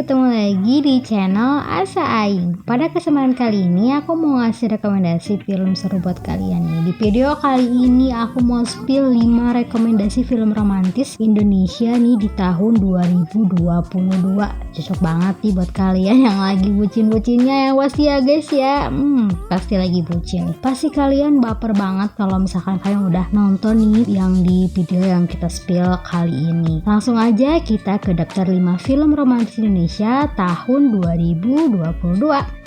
ketemu lagi di channel Asa Aing. Pada kesempatan kali ini aku mau ngasih rekomendasi film seru buat kalian nih. Di video kali ini aku mau spill 5 rekomendasi film romantis Indonesia nih di tahun 2022. Cocok banget nih buat kalian yang lagi bucin-bucinnya ya pasti ya guys ya. Pasti lagi bucin. Pasti kalian baper banget kalau misalkan kalian udah nonton nih yang di video yang kita spill kali ini. Langsung aja kita ke daftar 5 film romantis Indonesia tahun 2022.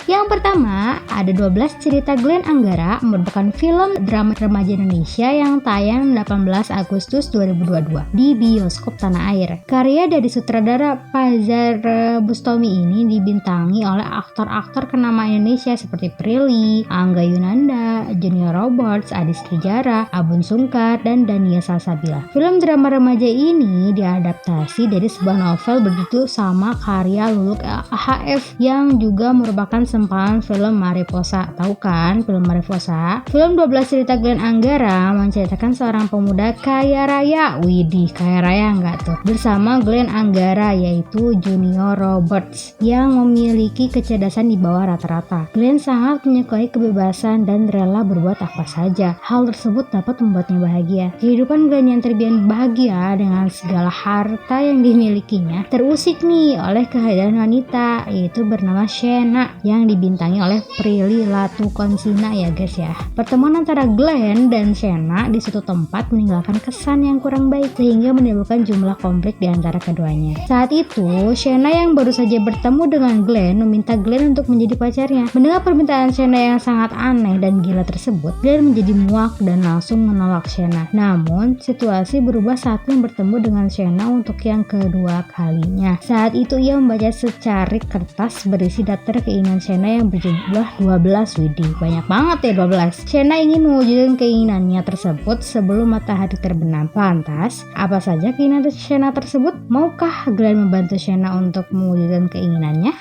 Yang pertama, ada 12 Cerita Glenn Anggara, merupakan film drama remaja Indonesia yang tayang 18 Agustus 2022 di bioskop tanah air. Karya dari sutradara Fajar Bustomi ini dibintangi oleh aktor-aktor kenama Indonesia seperti Prilly, Angga Yunanda, Junior Roberts, Adi Srijara, Abun Sungkar, dan Dania Salsabila. Film drama remaja ini diadaptasi dari sebuah novel berjudul sama karya Luluk HF yang juga merupakan sempalan film Mariposa. Tahu kan film Mariposa? Film 12 Cerita Glenn Anggara menceritakan seorang pemuda kaya raya. Widih, kaya raya enggak tuh? Bersama Glenn Anggara yaitu Junior Roberts yang memiliki kecerdasan di bawah rata-rata. Glenn sangat menyukai kebebasan dan rela berbuat apa saja. Hal tersebut dapat membuatnya bahagia. Kehidupan Glenn yang terbilang bahagia dengan segala harta yang dimilikinya terusik nih oleh kehadiran wanita yaitu bernama Shena yang dibintangi oleh Prilly Latukonsina ya guys ya. Pertemuan antara Glenn dan Shena di suatu tempat meninggalkan kesan yang kurang baik sehingga menimbulkan jumlah konflik di antara keduanya. Saat itu Shena yang baru saja bertemu dengan Glenn meminta Glenn untuk menjadi pacarnya. Mendengar permintaan Shena yang sangat aneh dan gila tersebut, Glenn menjadi muak dan langsung menolak Shena. Namun situasi berubah saat Glenn bertemu dengan Shena untuk yang kedua kalinya. Saat itu ia membaca secarik kertas berisi daftar keinginan Shena yang berjumlah 12. Widih, banyak banget ya 12. Shena ingin mewujudkan keinginannya tersebut sebelum matahari terbenam. Lantas, apa saja keinginan Shena tersebut? Maukah Glenn membantu Shena untuk mewujudkan keinginannya?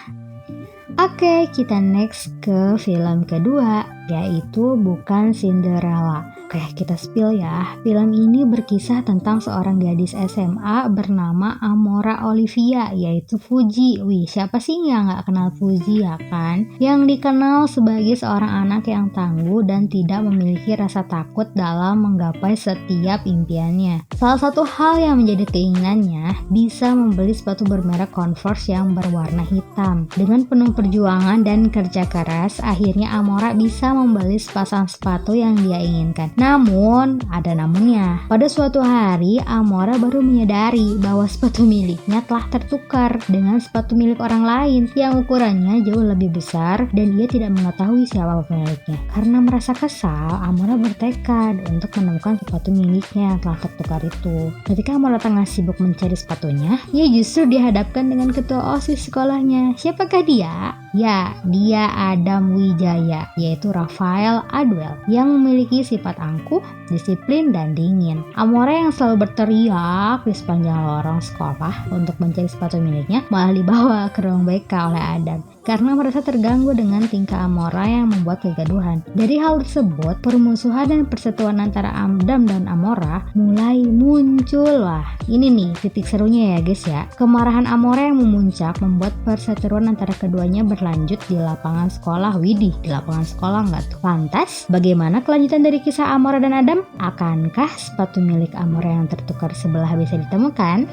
Oke, kita next ke film kedua, yaitu Bukan Cinderella. Oke, kita spill ya. Film ini berkisah tentang seorang gadis SMA bernama Amora Olivia, yaitu Fuji. Wih, siapa sih yang gak kenal Fuji ya kan? Yang dikenal sebagai seorang anak yang tangguh dan tidak memiliki rasa takut dalam menggapai setiap impiannya. Salah satu hal yang menjadi keinginannya bisa membeli sepatu bermerek Converse yang berwarna hitam. Dengan penuh perjuangan dan kerja keras, akhirnya Amora bisa membeli sepasang sepatu yang dia inginkan. Namun, ada namunnya. Pada suatu hari, Amora baru menyadari bahwa sepatu miliknya telah tertukar dengan sepatu milik orang lain yang ukurannya jauh lebih besar dan ia tidak mengetahui siapa pemiliknya. Karena merasa kesal, Amora bertekad untuk menemukan sepatu miliknya yang telah tertukar itu. Ketika Amora tengah sibuk mencari sepatunya, ia justru dihadapkan dengan ketua OSIS sekolahnya. Siapakah dia? Ya, dia Adam Wijaya, yaitu Rafael Adwell, yang memiliki sifat angkuh, disiplin, dan dingin. Amora yang selalu berteriak di sepanjang lorong sekolah untuk mencari sepatu miliknya malah dibawa ke ruang BK oleh Adam karena merasa terganggu dengan tingkah Amora yang membuat kegaduhan. Dari hal tersebut, permusuhan dan persatuan antara Adam dan Amora mulai muncul. Wah, ini nih titik serunya ya guys ya. Kemarahan Amora yang memuncak membuat perseteruan antara keduanya berlanjut di lapangan sekolah. Widih, di lapangan sekolah nggak tuh? Lantas, bagaimana kelanjutan dari kisah Amora dan Adam? Akankah sepatu milik Amora yang tertukar sebelah bisa ditemukan?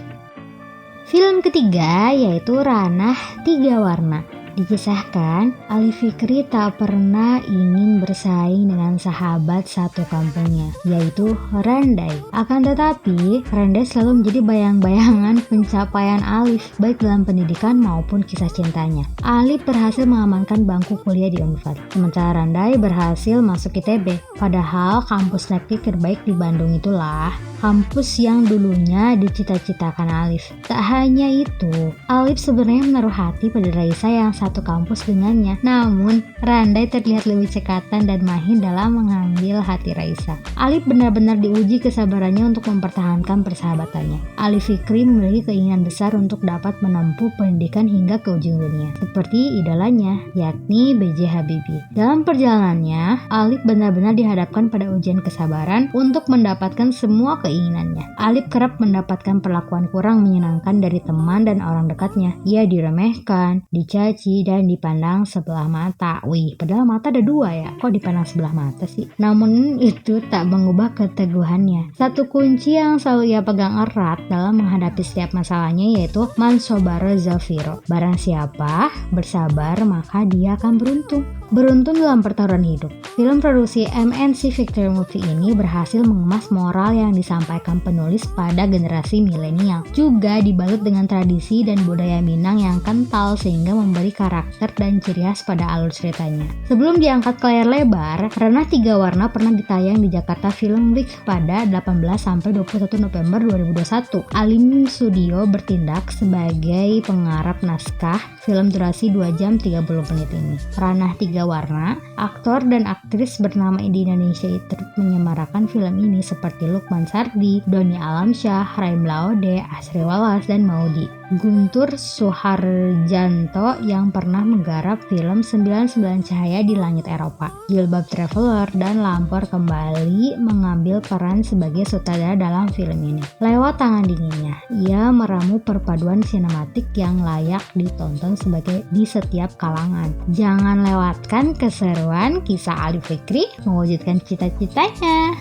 Film ketiga yaitu Ranah Tiga Warna. Dikisahkan, Ali Fikri tak pernah ingin bersaing dengan sahabat satu kampungnya, yaitu Rendai. Akan tetapi, Rendai selalu menjadi bayang-bayangan pencapaian Alif, baik dalam pendidikan maupun kisah cintanya. Alif berhasil mengamankan bangku kuliah di Unpad, sementara Rendai berhasil masuk ITB. Padahal kampus teknik terbaik di Bandung itulah kampus yang dulunya dicita-citakan Alif. Tak hanya itu, Alif sebenarnya menaruh hati pada Raisa yang satu kampus dengannya. Namun, Randai terlihat lebih cekatan dan mahir dalam mengambil hati Raisa. Alif benar-benar diuji kesabarannya untuk mempertahankan persahabatannya. Alif Fikri memiliki keinginan besar untuk dapat menempuh pendidikan hingga ke ujung dunia, seperti idolanya, yakni B.J. Habibie. Dalam perjalanannya, Alif benar-benar dihadapkan pada ujian kesabaran untuk mendapatkan semua keinginannya. Alif kerap mendapatkan perlakuan kurang menyenangkan dari teman dan orang dekatnya. Ia diremehkan, dicaci, dan dipandang sebelah mata. Wih, padahal mata ada dua ya, kok dipandang sebelah mata sih? Namun itu tak mengubah keteguhannya. Satu kunci yang selalu ia pegang erat dalam menghadapi setiap masalahnya yaitu Man sobara zafiro. Barang siapa bersabar maka dia akan beruntung. Beruntung dalam pertaruhan hidup. Film produksi MNC Victory Movie ini berhasil mengemas moral yang disampaikan penulis pada generasi milenial. Juga dibalut dengan tradisi dan budaya Minang yang kental sehingga memberi karakter dan ciri khas pada alur ceritanya. Sebelum diangkat ke layar lebar, Ranah 3 Warna pernah ditayang di Jakarta Film Week pada 18-21 November 2021. Alim Studio bertindak sebagai pengarap naskah film durasi 2 jam 30 menit ini. Ranah 3 Warna, aktor dan aktris bernama di Indonesia itu menyemarakan film ini seperti Lukman Sardi, Doni Alamsyah, Raim Laude, Asri Walas, dan Maudi. Guntur Suharjanto yang pernah menggarap film 99 Cahaya di Langit Eropa, Jilbab Traveler, dan Lampor kembali mengambil peran sebagai sutradara dalam film ini. Lewat tangan dinginnya, ia meramu perpaduan sinematik yang layak ditonton sebagai di setiap kalangan. Jangan lewatkan keseruan kisah Alif Fikri mewujudkan cita-citanya.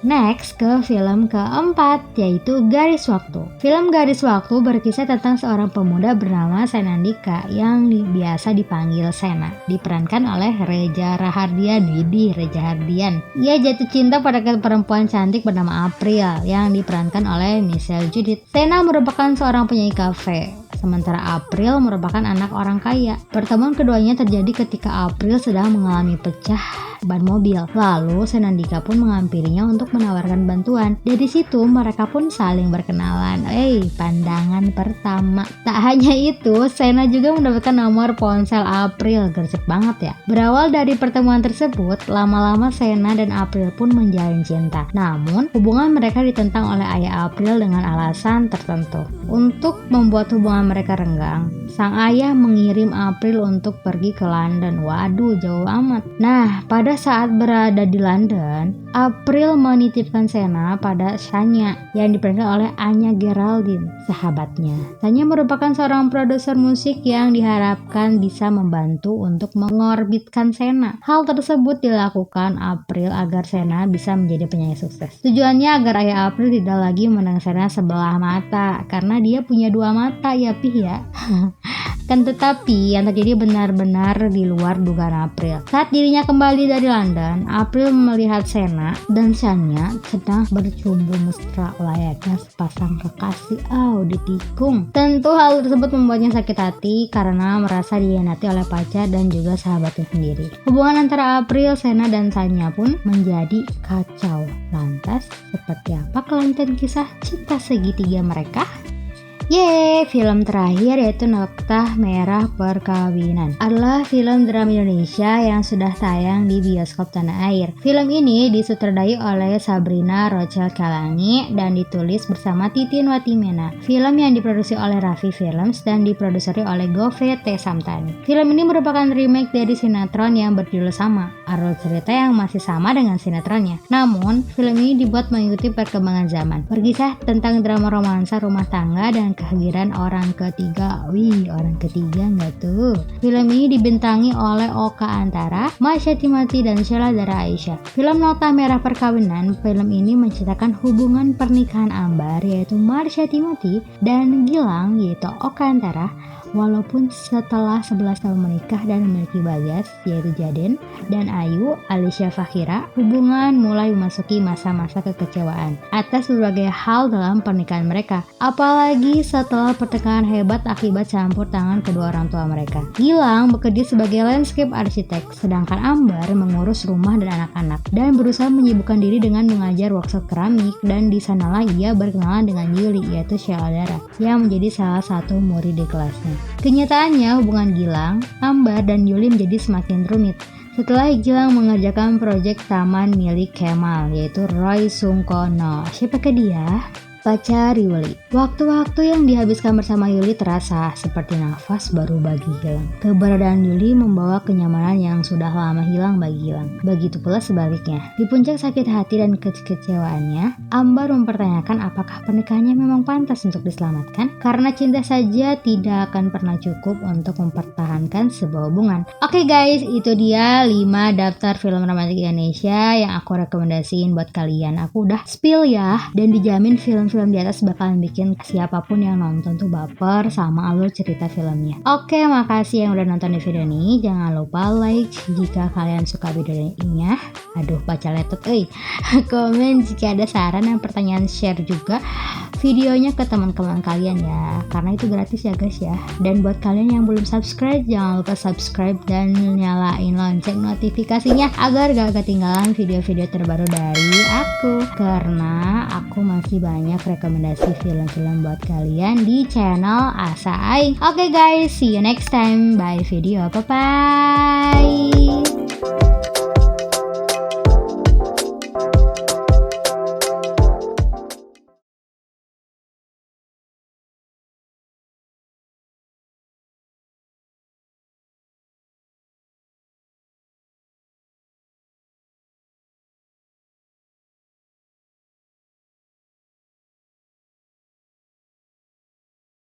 Next ke film keempat, yaitu Garis Waktu. Film Garis Waktu berkisah tentang seorang pemuda bernama Senandika yang biasa dipanggil Sena, diperankan oleh Reza Rahardian. Reza Hardian. Ia jatuh cinta pada perempuan cantik bernama April yang diperankan oleh Michelle Judith. Sena merupakan seorang penyanyi kafe, sementara April merupakan anak orang kaya. Pertemuan keduanya terjadi ketika April sedang mengalami pecah ban mobil. Lalu Senandika pun menghampirinya untuk menawarkan bantuan. Dari situ mereka pun saling berkenalan. Pandangan pertama. Tak hanya itu, Sena juga mendapatkan nomor ponsel April. Gercep banget ya. Berawal dari pertemuan tersebut, lama-lama Sena dan April pun menjalin cinta. Namun, hubungan mereka ditentang oleh ayah April dengan alasan tertentu. Untuk membuat hubungan mereka renggang, sang ayah mengirim April untuk pergi ke London. Waduh, jauh amat. Nah, pada saat berada di London, April menitipkan Sena pada Sanya yang diperankan oleh Anya Geraldine, sahabatnya. Sanya merupakan seorang produser musik yang diharapkan bisa membantu untuk mengorbitkan Sena. Hal tersebut dilakukan April agar Sena bisa menjadi penyanyi sukses. Tujuannya agar ayah April tidak lagi memandang Sena sebelah mata karena dia punya dua mata ya ya. Kan tetapi yang terjadi benar-benar di luar dugaan April. Saat dirinya kembali dari London, April melihat Sena dan Sanya sedang bercumbu mesra layaknya sepasang kekasih. Ditikung. Tentu hal tersebut membuatnya sakit hati karena merasa dihianati oleh pacar dan juga sahabatnya sendiri. Hubungan antara April, Sena, dan Sanya pun menjadi kacau. Lantas, seperti apa kelanjutan kisah cinta segitiga mereka? Film terakhir yaitu Noktah Merah Perkawinan adalah film drama Indonesia yang sudah tayang di bioskop tanah air. Film ini disutradai oleh Sabrina Rochelle Kalangi dan ditulis bersama Titin Watimena. Film yang diproduksi oleh Raffi Films dan diproduseri oleh Gofre T. Samtani. Film ini merupakan remake dari sinetron yang berjudul sama. Alur cerita yang masih sama dengan sinetronnya. Namun, film ini dibuat mengikuti perkembangan zaman. Berkisah tentang drama romansa rumah tangga dan kehadiran orang ketiga. Orang ketiga nggak tuh? Film ini dibintangi oleh Oka Antara, Masya Timothy, dan Sheila Dara Aisyah. Film Noktah Merah Perkawinan, film ini menceritakan hubungan pernikahan Ambar yaitu Marsha Timothy dan Gilang yaitu Oka Antara. Walaupun setelah 11 tahun menikah dan memiliki bagas yaitu Jaden dan Ayu Alicia Fakhira, hubungan mulai memasuki masa-masa kekecewaan atas berbagai hal dalam pernikahan mereka, apalagi setelah pertengkaran hebat akibat campur tangan kedua orang tua mereka. Gilang bekerja sebagai landscape architect, sedangkan Ambar mengurus rumah dan anak-anak dan berusaha menyibukkan diri dengan mengajar workshop keramik, dan di sanalah ia berkenalan dengan Yuli yaitu Sheila Dara yang menjadi salah satu murid di kelasnya. Kenyataannya hubungan Gilang, Ambar, dan Yuli menjadi semakin rumit setelah Gilang mengerjakan proyek taman milik Kemal, yaitu Roy Sungkono. Siapakah dia? Pacar Yuli. Waktu-waktu yang dihabiskan bersama Yuli terasa seperti nafas baru bagi Gilang. Keberadaan Yuli membawa kenyamanan yang sudah lama hilang bagi Gilang. Begitu pula sebaliknya. Di puncak sakit hati dan kekecewaannya, Ambar mempertanyakan apakah pernikahannya memang pantas untuk diselamatkan, karena cinta saja tidak akan pernah cukup untuk mempertahankan sebuah hubungan. Oke guys, itu dia 5 daftar film romantis Indonesia yang aku rekomendasiin buat kalian. Aku udah spill ya, dan dijamin film di atas bakalan bikin siapapun yang nonton tuh baper sama alur cerita filmnya. Oke, makasih yang udah nonton di video ini. Jangan lupa like jika kalian suka video ini. Aduh, baca laptop. Komen jika ada saran dan pertanyaan, share juga videonya ke teman-teman kalian ya, karena itu gratis ya guys ya. Dan buat kalian yang belum subscribe, jangan lupa subscribe dan nyalain lonceng notifikasinya agar gak ketinggalan video-video terbaru dari aku, karena aku masih banyak rekomendasi film-film buat kalian di channel Asa Aing. Oke guys, see you next time. Bye video. Bye bye.